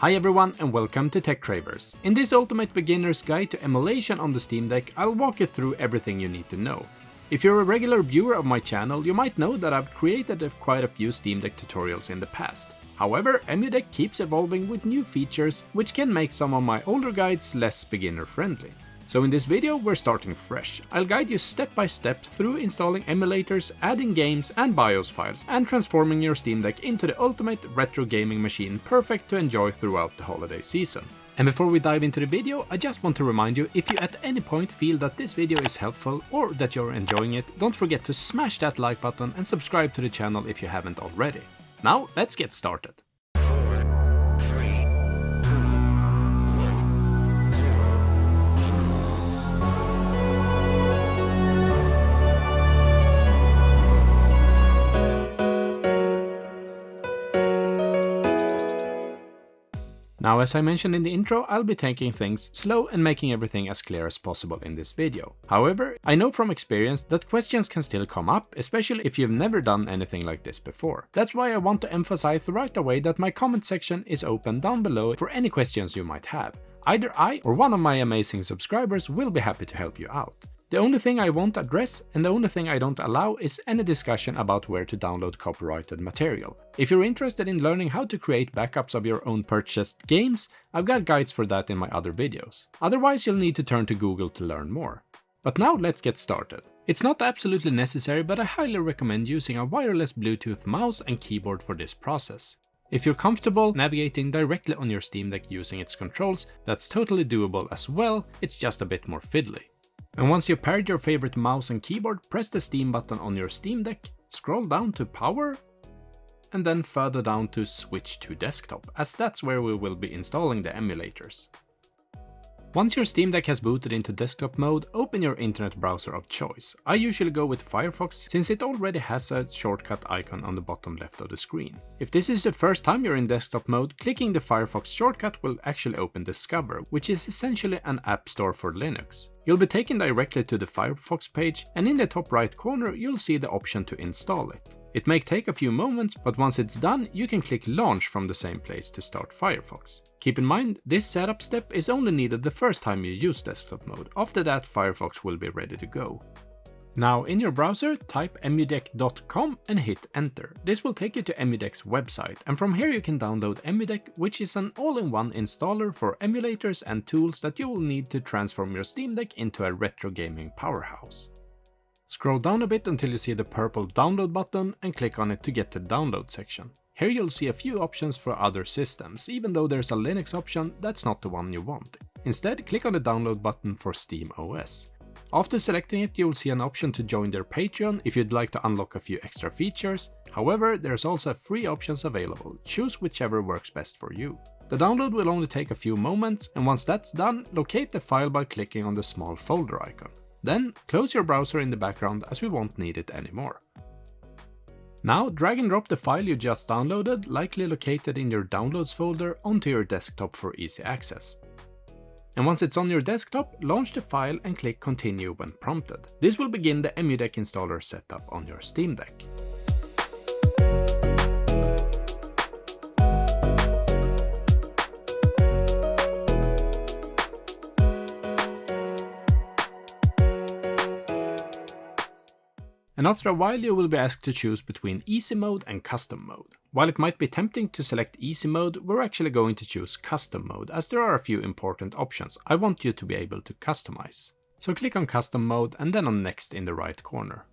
Hi everyone and welcome to TechCravers. In this ultimate beginner's guide to emulation on the Steam Deck, I'll walk you through everything you need to know. If you're a regular viewer of my channel, you might know that I've created quite a few Steam Deck tutorials in the past. However, EmuDeck keeps evolving with new features, which can make some of my older guides less beginner friendly. So in this video, we're starting fresh. I'll guide you step by step through installing emulators, adding games and BIOS files, and transforming your Steam Deck into the ultimate retro gaming machine perfect to enjoy throughout the holiday season. And before we dive into the video, I just want to remind you, if you at any point feel that this video is helpful or that you're enjoying it, don't forget to smash that like button and subscribe to the channel if you haven't already. Now, let's get started. Now, as I mentioned in the intro, I'll be taking things slow and making everything as clear as possible in this video. However, I know from experience that questions can still come up, especially if you've never done anything like this before. That's why I want to emphasize right away that my comment section is open down below for any questions you might have. Either I or one of my amazing subscribers will be happy to help you out. The only thing I won't address and the only thing I don't allow is any discussion about where to download copyrighted material. If you're interested in learning how to create backups of your own purchased games, I've got guides for that in my other videos. Otherwise, you'll need to turn to Google to learn more. But now let's get started. It's not absolutely necessary, but I highly recommend using a wireless Bluetooth mouse and keyboard for this process. If you're comfortable navigating directly on your Steam Deck using its controls, that's totally doable as well, it's just a bit more fiddly. And once you've paired your favorite mouse and keyboard, press the Steam button on your Steam Deck, scroll down to Power, and then further down to Switch to Desktop, as that's where we will be installing the emulators. Once your Steam Deck has booted into desktop mode, open your internet browser of choice. I usually go with Firefox since it already has a shortcut icon on the bottom left of the screen. If this is the first time you're in desktop mode, clicking the Firefox shortcut will actually open Discover, which is essentially an app store for Linux. You'll be taken directly to the Firefox page, and in the top right corner you'll see the option to install it. It may take a few moments, but once it's done, you can click Launch from the same place to start Firefox. Keep in mind, this setup step is only needed the first time you use desktop mode. After that, Firefox will be ready to go. Now, in your browser, type emudeck.com and hit enter. This will take you to EmuDeck's website, and from here you can download EmuDeck, which is an all-in-one installer for emulators and tools that you will need to transform your Steam Deck into a retro gaming powerhouse. Scroll down a bit until you see the purple download button and click on it to get to the download section. Here you'll see a few options for other systems, even though there's a Linux option, that's not the one you want. Instead, click on the download button for Steam OS. After selecting it, you'll see an option to join their Patreon if you'd like to unlock a few extra features. However, there's also free options available. Choose whichever works best for you. The download will only take a few moments, and once that's done, locate the file by clicking on the small folder icon. Then, close your browser in the background as we won't need it anymore. Now, drag and drop the file you just downloaded, likely located in your Downloads folder, onto your desktop for easy access. And once it's on your desktop, launch the file and click Continue when prompted. This will begin the EmuDeck installer setup on your Steam Deck. And after a while you will be asked to choose between Easy Mode and Custom Mode. While it might be tempting to select Easy Mode, we're actually going to choose Custom Mode, as there are a few important options I want you to be able to customize. So click on Custom Mode and then on Next in the right corner.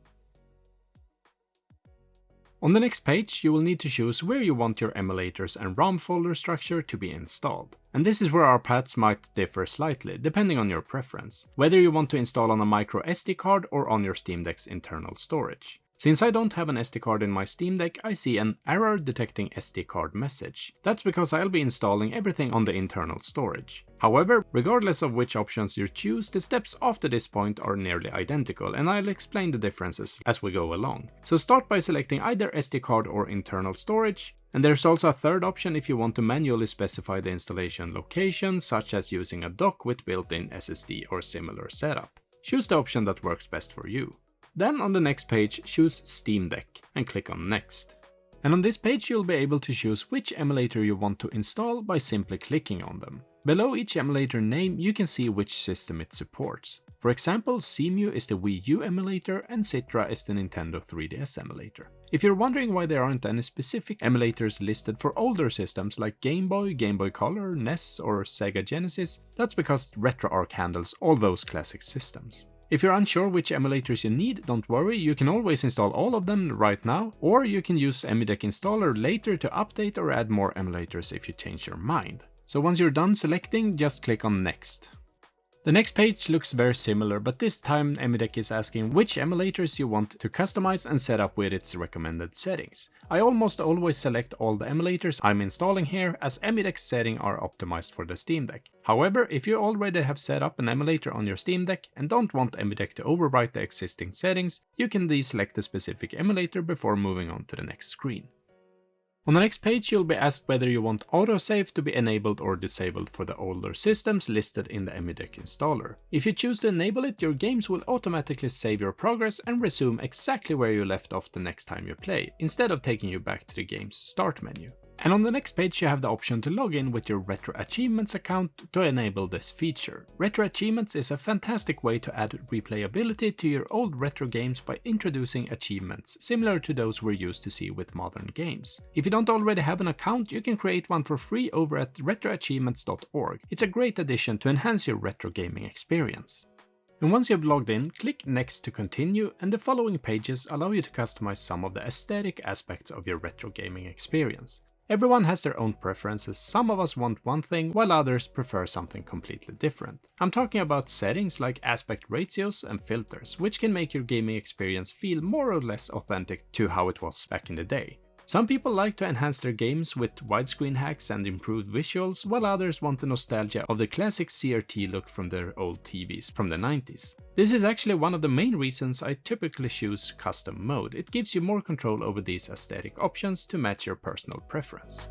On the next page, you will need to choose where you want your emulators and ROM folder structure to be installed. And this is where our paths might differ slightly, depending on your preference, whether you want to install on a micro SD card or on your Steam Deck's internal storage. Since I don't have an SD card in my Steam Deck, I see an error detecting SD card message. That's because I'll be installing everything on the internal storage. However, regardless of which options you choose, the steps after this point are nearly identical, and I'll explain the differences as we go along. So start by selecting either SD card or internal storage, and there's also a third option if you want to manually specify the installation location, such as using a dock with built-in SSD or similar setup. Choose the option that works best for you. Then on the next page, choose Steam Deck and click on Next. And on this page you'll be able to choose which emulator you want to install by simply clicking on them. Below each emulator name you can see which system it supports. For example, Cemu is the Wii U emulator and Citra is the Nintendo 3DS emulator. If you're wondering why there aren't any specific emulators listed for older systems like Game Boy, Game Boy Color, NES or Sega Genesis, that's because RetroArch handles all those classic systems. If you're unsure which emulators you need, don't worry, you can always install all of them right now, or you can use EmuDeck Installer later to update or add more emulators if you change your mind. So once you're done selecting, just click on Next. The next page looks very similar, but this time EmuDeck is asking which emulators you want to customize and set up with its recommended settings. I almost always select all the emulators I'm installing here, as EmuDeck's settings are optimized for the Steam Deck. However, if you already have set up an emulator on your Steam Deck and don't want EmuDeck to overwrite the existing settings, you can deselect the specific emulator before moving on to the next screen. On the next page you'll be asked whether you want autosave to be enabled or disabled for the older systems listed in the EmuDeck installer. If you choose to enable it, your games will automatically save your progress and resume exactly where you left off the next time you play, instead of taking you back to the game's start menu. And on the next page you have the option to log in with your RetroAchievements account to enable this feature. RetroAchievements is a fantastic way to add replayability to your old retro games by introducing achievements similar to those we're used to see with modern games. If you don't already have an account, you can create one for free over at retroachievements.org. It's a great addition to enhance your retro gaming experience. And once you've logged in, click Next to continue, and the following pages allow you to customize some of the aesthetic aspects of your retro gaming experience. Everyone has their own preferences, some of us want one thing while others prefer something completely different. I'm talking about settings like aspect ratios and filters, which can make your gaming experience feel more or less authentic to how it was back in the day. Some people like to enhance their games with widescreen hacks and improved visuals, while others want the nostalgia of the classic CRT look from their old TVs from the 90s. This is actually one of the main reasons I typically choose custom mode. It gives you more control over these aesthetic options to match your personal preference.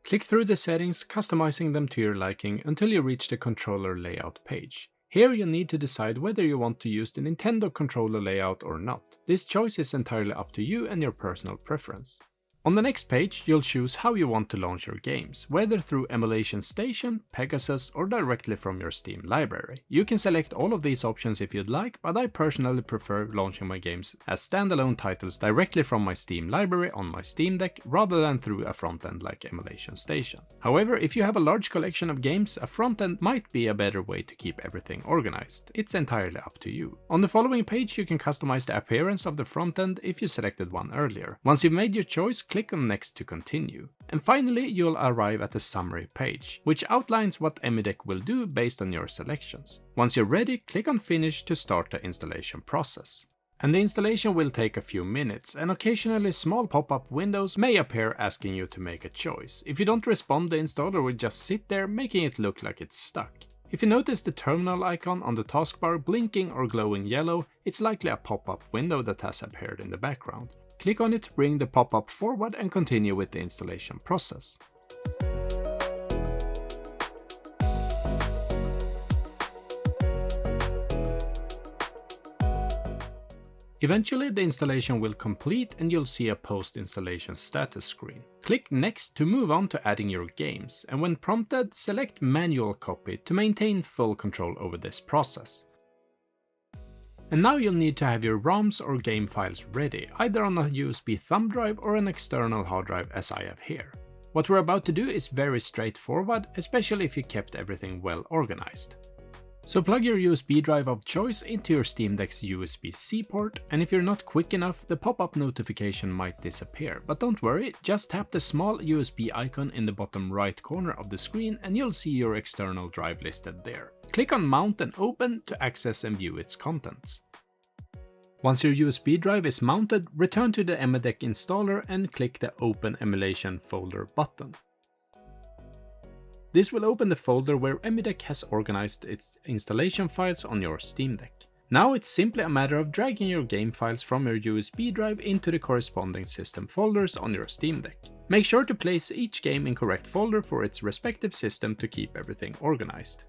Click through the settings, customizing them to your liking until you reach the controller layout page. Here you need to decide whether you want to use the Nintendo controller layout or not. This choice is entirely up to you and your personal preference. On the next page, you'll choose how you want to launch your games, whether through Emulation Station, Pegasus, or directly from your Steam library. You can select all of these options if you'd like, but I personally prefer launching my games as standalone titles directly from my Steam library on my Steam Deck, rather than through a front-end like Emulation Station. However, if you have a large collection of games, a front-end might be a better way to keep everything organized. It's entirely up to you. On the following page, you can customize the appearance of the front-end if you selected one earlier. Once you've made your choice, click on Next to continue. And finally, you'll arrive at the summary page, which outlines what EmuDeck will do based on your selections. Once you're ready, click on Finish to start the installation process. And the installation will take a few minutes, and occasionally small pop-up windows may appear asking you to make a choice. If you don't respond, the installer will just sit there, making it look like it's stuck. If you notice the terminal icon on the taskbar blinking or glowing yellow, it's likely a pop-up window that has appeared in the background. Click on it to bring the pop-up forward and continue with the installation process. Eventually the installation will complete and you'll see a post-installation status screen. Click Next to move on to adding your games, and when prompted, select Manual Copy to maintain full control over this process. And now you'll need to have your ROMs or game files ready, either on a USB thumb drive or an external hard drive as I have here. What we're about to do is very straightforward, especially if you kept everything well organized. So plug your USB drive of choice into your Steam Deck's USB-C port, and if you're not quick enough, the pop-up notification might disappear. But don't worry, just tap the small USB icon in the bottom right corner of the screen and you'll see your external drive listed there. Click on Mount and Open to access and view its contents. Once your USB drive is mounted, return to the EmuDeck installer and click the Open Emulation folder button. This will open the folder where EmuDeck has organized its installation files on your Steam Deck. Now it's simply a matter of dragging your game files from your USB drive into the corresponding system folders on your Steam Deck. Make sure to place each game in correct folder for its respective system to keep everything organized.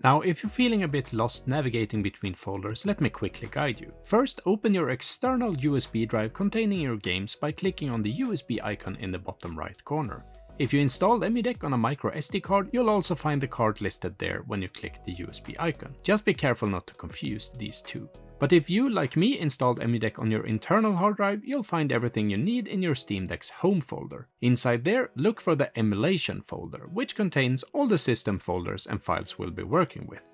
Now, if you're feeling a bit lost navigating between folders, let me quickly guide you. First, open your external USB drive containing your games by clicking on the USB icon in the bottom right corner. If you installed EmuDeck on a micro SD card, you'll also find the card listed there when you click the USB icon. Just be careful not to confuse these two. But if you, like me, installed EmuDeck on your internal hard drive, you'll find everything you need in your Steam Deck's home folder. Inside there, look for the Emulation folder, which contains all the system folders and files we'll be working with.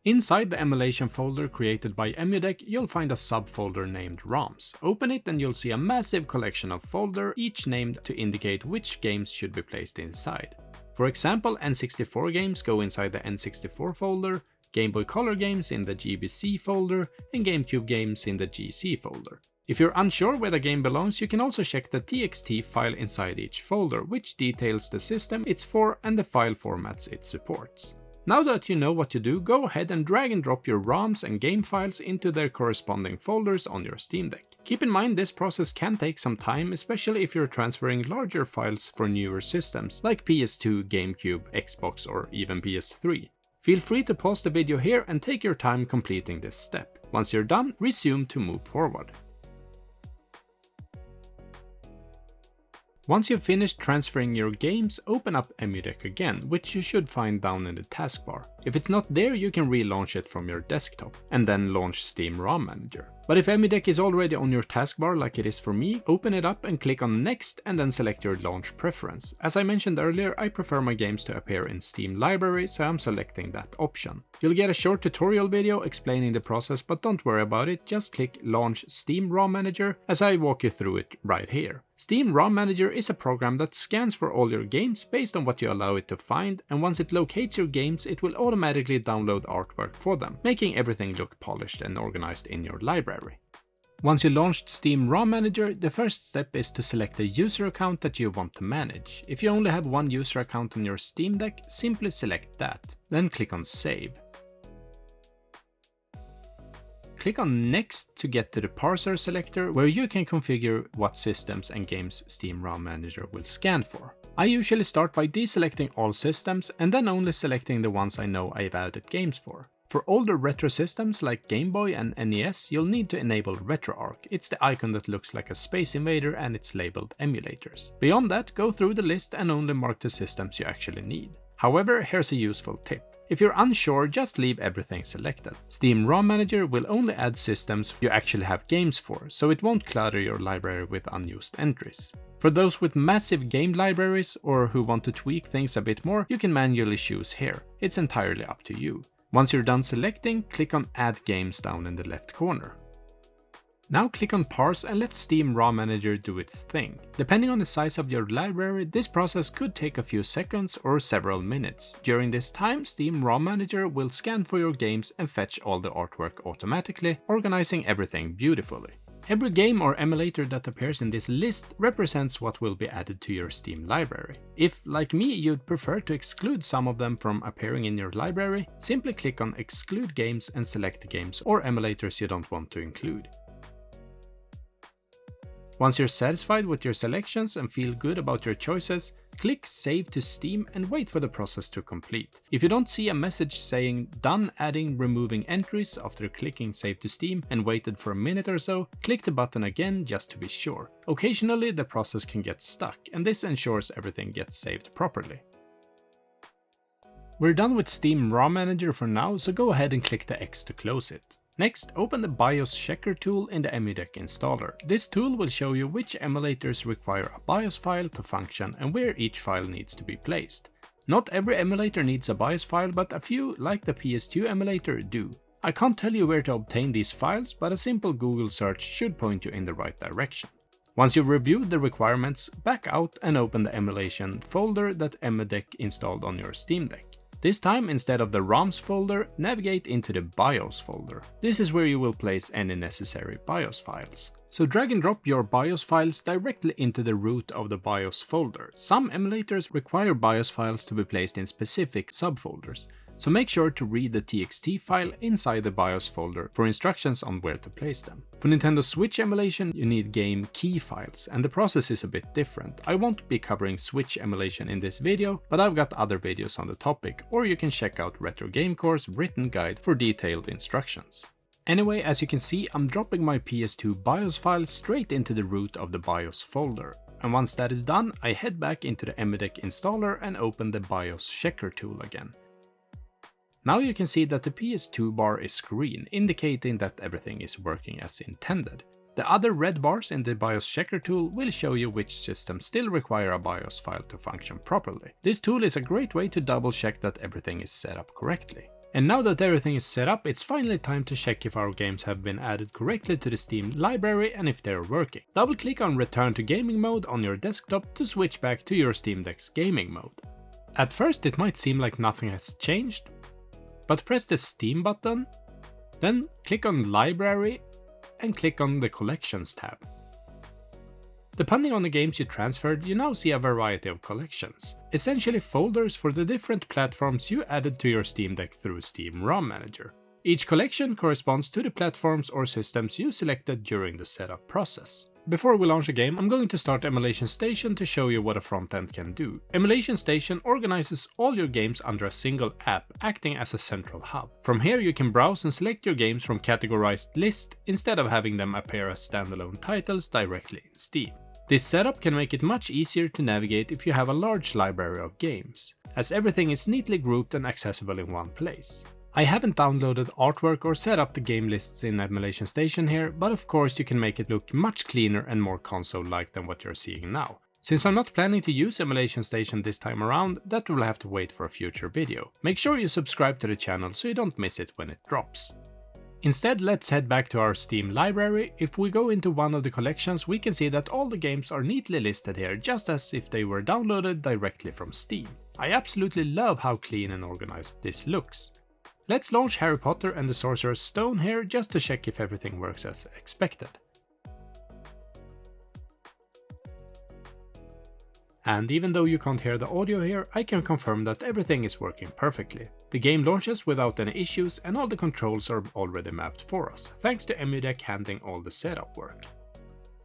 Inside the Emulation folder created by EmuDeck, you'll find a subfolder named ROMs. Open it and you'll see a massive collection of folders, each named to indicate which games should be placed inside. For example, N64 games go inside the N64 folder, Game Boy Color games in the GBC folder, and GameCube games in the GC folder. If you're unsure where the game belongs, you can also check the TXT file inside each folder, which details the system it's for and the file formats it supports. Now that you know what to do, go ahead and drag and drop your ROMs and game files into their corresponding folders on your Steam Deck. Keep in mind this process can take some time, especially if you're transferring larger files for newer systems like PS2, GameCube, Xbox, or even PS3. Feel free to pause the video here and take your time completing this step. Once you're done, resume to move forward. Once you've finished transferring your games, open up EmuDeck again, which you should find down in the taskbar. If it's not there, you can relaunch it from your desktop, and then launch Steam ROM Manager. But if EmuDeck is already on your taskbar like it is for me, open it up and click on Next and then select your launch preference. As I mentioned earlier, I prefer my games to appear in Steam Library, so I'm selecting that option. You'll get a short tutorial video explaining the process, but don't worry about it, just click Launch Steam ROM Manager as I walk you through it right here. Steam ROM Manager is a program that scans for all your games based on what you allow it to find, and once it locates your games, it will automatically download artwork for them, making everything look polished and organized in your library. Once you launched Steam ROM Manager, the first step is to select a user account that you want to manage. If you only have one user account on your Steam Deck, simply select that, then click on Save. Click on Next to get to the parser selector, where you can configure what systems and games Steam ROM Manager will scan for. I usually start by deselecting all systems and then only selecting the ones I know I've added games for. For older retro systems like Game Boy and NES, you'll need to enable RetroArch. It's the icon that looks like a Space Invader and it's labeled emulators. Beyond that, go through the list and only mark the systems you actually need. However, here's a useful tip. If you're unsure, just leave everything selected. Steam ROM Manager will only add systems you actually have games for, so it won't clutter your library with unused entries. For those with massive game libraries or who want to tweak things a bit more, you can manually choose here. It's entirely up to you. Once you're done selecting, click on Add Games down in the left corner. Now click on Parse and let Steam ROM Manager do its thing. Depending on the size of your library, this process could take a few seconds or several minutes. During this time, Steam ROM Manager will scan for your games and fetch all the artwork automatically, organizing everything beautifully. Every game or emulator that appears in this list represents what will be added to your Steam library. If, like me, you'd prefer to exclude some of them from appearing in your library, simply click on Exclude Games and select the games or emulators you don't want to include. Once you're satisfied with your selections and feel good about your choices, click Save to Steam and wait for the process to complete. If you don't see a message saying Done adding removing entries after clicking Save to Steam and waited for a minute or so, click the button again just to be sure. Occasionally the process can get stuck, and this ensures everything gets saved properly. We're done with Steam ROM Manager for now, so go ahead and click the X to close it. Next, open the BIOS checker tool in the EmuDeck installer. This tool will show you which emulators require a BIOS file to function and where each file needs to be placed. Not every emulator needs a BIOS file, but a few, like the PS2 emulator, do. I can't tell you where to obtain these files, but a simple Google search should point you in the right direction. Once you've reviewed the requirements, back out and open the emulation folder that EmuDeck installed on your Steam Deck. This time, instead of the ROMs folder, navigate into the BIOS folder. This is where you will place any necessary BIOS files. So drag and drop your BIOS files directly into the root of the BIOS folder. Some emulators require BIOS files to be placed in specific subfolders. so make sure to read the txt file inside the BIOS folder for instructions on where to place them. For Nintendo Switch emulation, you need game key files, and the process is a bit different. I won't be covering Switch emulation in this video, but I've got other videos on the topic, or you can check out Retro Game Core's written guide for detailed instructions. Anyway, as you can see, I'm dropping my PS2 BIOS file straight into the root of the BIOS folder. And once that is done, I head back into the EmuDeck installer and open the BIOS checker tool again. Now you can see that the PS2 bar is green, indicating that everything is working as intended. The other red bars in the BIOS checker tool will show you which systems still require a BIOS file to function properly. This tool is a great way to double check that everything is set up correctly. And now that everything is set up, it's finally time to check if our games have been added correctly to the Steam library and if they're working. Double click on Return to Gaming Mode on your desktop to switch back to your Steam Deck's gaming mode. At first it might seem like nothing has changed, but press the Steam button, then click on Library and click on the Collections tab. Depending on the games you transferred, you now see a variety of collections, essentially folders for the different platforms you added to your Steam Deck through Steam ROM Manager. Each collection corresponds to the platforms or systems you selected during the setup process. Before we launch a game, I'm going to start Emulation Station to show you what a front-end can do. Emulation Station organizes all your games under a single app, acting as a central hub. From here you can browse and select your games from categorized list instead of having them appear as standalone titles directly in Steam. This setup can make it much easier to navigate if you have a large library of games, as everything is neatly grouped and accessible in one place. I haven't downloaded artwork or set up the game lists in Emulation Station here, but of course you can make it look much cleaner and more console-like than what you're seeing now. Since I'm not planning to use Emulation Station this time around, that will have to wait for a future video. Make sure you subscribe to the channel so you don't miss it when it drops. Instead, let's head back to our Steam library. If we go into one of the collections, we can see that all the games are neatly listed here, just as if they were downloaded directly from Steam. I absolutely love how clean and organized this looks. Let's launch Harry Potter and the Sorcerer's Stone here just to check if everything works as expected. And even though you can't hear the audio here, I can confirm that everything is working perfectly. The game launches without any issues and all the controls are already mapped for us, thanks to EmuDeck handling all the setup work.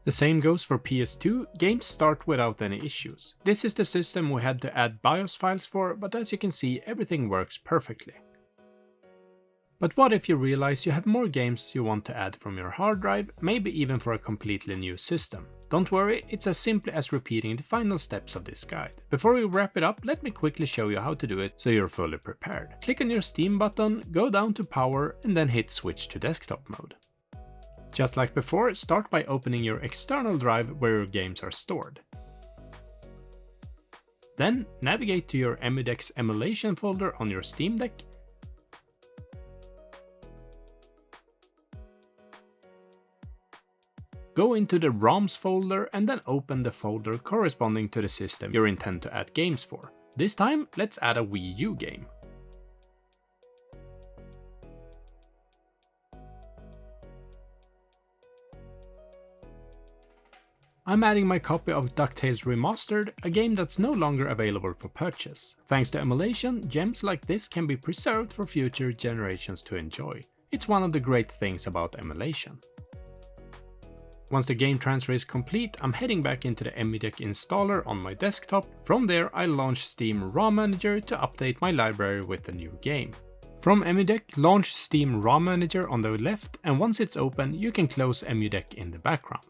The same goes for PS2, games start without any issues. This is the system we had to add BIOS files for, but as you can see, everything works perfectly. But what if you realize you have more games you want to add from your hard drive, maybe even for a completely new system? Don't worry, it's as simple as repeating the final steps of this guide. Before we wrap it up, let me quickly show you how to do it so you're fully prepared. Click on your Steam button, go down to Power and then hit Switch to Desktop mode. Just like before, start by opening your external drive where your games are stored. Then navigate to your EmuDeck's emulation folder on your Steam Deck. Go into the ROMs folder and then open the folder corresponding to the system you intend to add games for. This time, let's add a Wii U game. I'm adding my copy of DuckTales Remastered, a game that's no longer available for purchase. Thanks to emulation, gems like this can be preserved for future generations to enjoy. It's one of the great things about emulation. Once the game transfer is complete, I'm heading back into the EmuDeck installer on my desktop. From there, I'll launch Steam ROM Manager to update my library with the new game. From EmuDeck, launch Steam ROM Manager on the left, and once it's open, you can close EmuDeck in the background.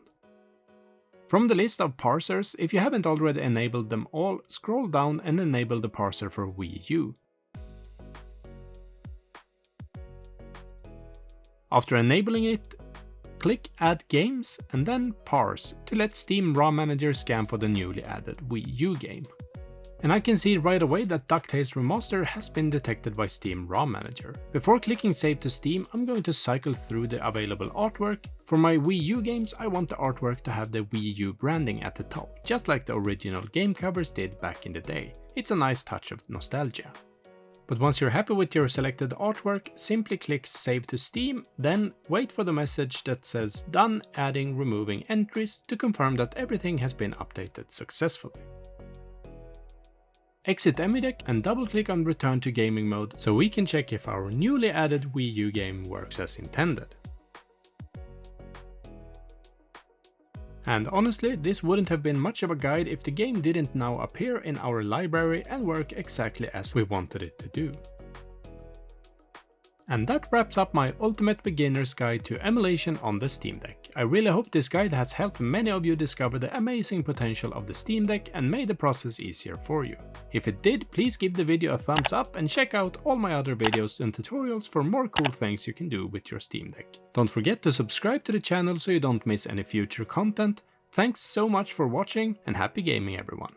From the list of parsers, if you haven't already enabled them all, scroll down and enable the parser for Wii U. After enabling it, click Add Games and then Parse to let Steam ROM Manager scan for the newly added Wii U game. And I can see right away that DuckTales Remastered has been detected by Steam ROM Manager. Before clicking Save to Steam, I'm going to cycle through the available artwork. For my Wii U games, I want the artwork to have the Wii U branding at the top, just like the original game covers did back in the day. It's a nice touch of nostalgia. But once you're happy with your selected artwork, simply click Save to Steam, then wait for the message that says Done adding removing entries to confirm that everything has been updated successfully. exit EmuDeck and double click on return to gaming mode so we can check if our newly added Wii U game works as intended. And honestly, this wouldn't have been much of a guide if the game didn't now appear in our library and work exactly as we wanted it to do. And that wraps up my ultimate beginner's guide to emulation on the Steam Deck. I really hope this guide has helped many of you discover the amazing potential of the Steam Deck and made the process easier for you. If it did, please give the video a thumbs up and check out all my other videos and tutorials for more cool things you can do with your Steam Deck. Don't forget to subscribe to the channel so you don't miss any future content. Thanks so much for watching and happy gaming everyone!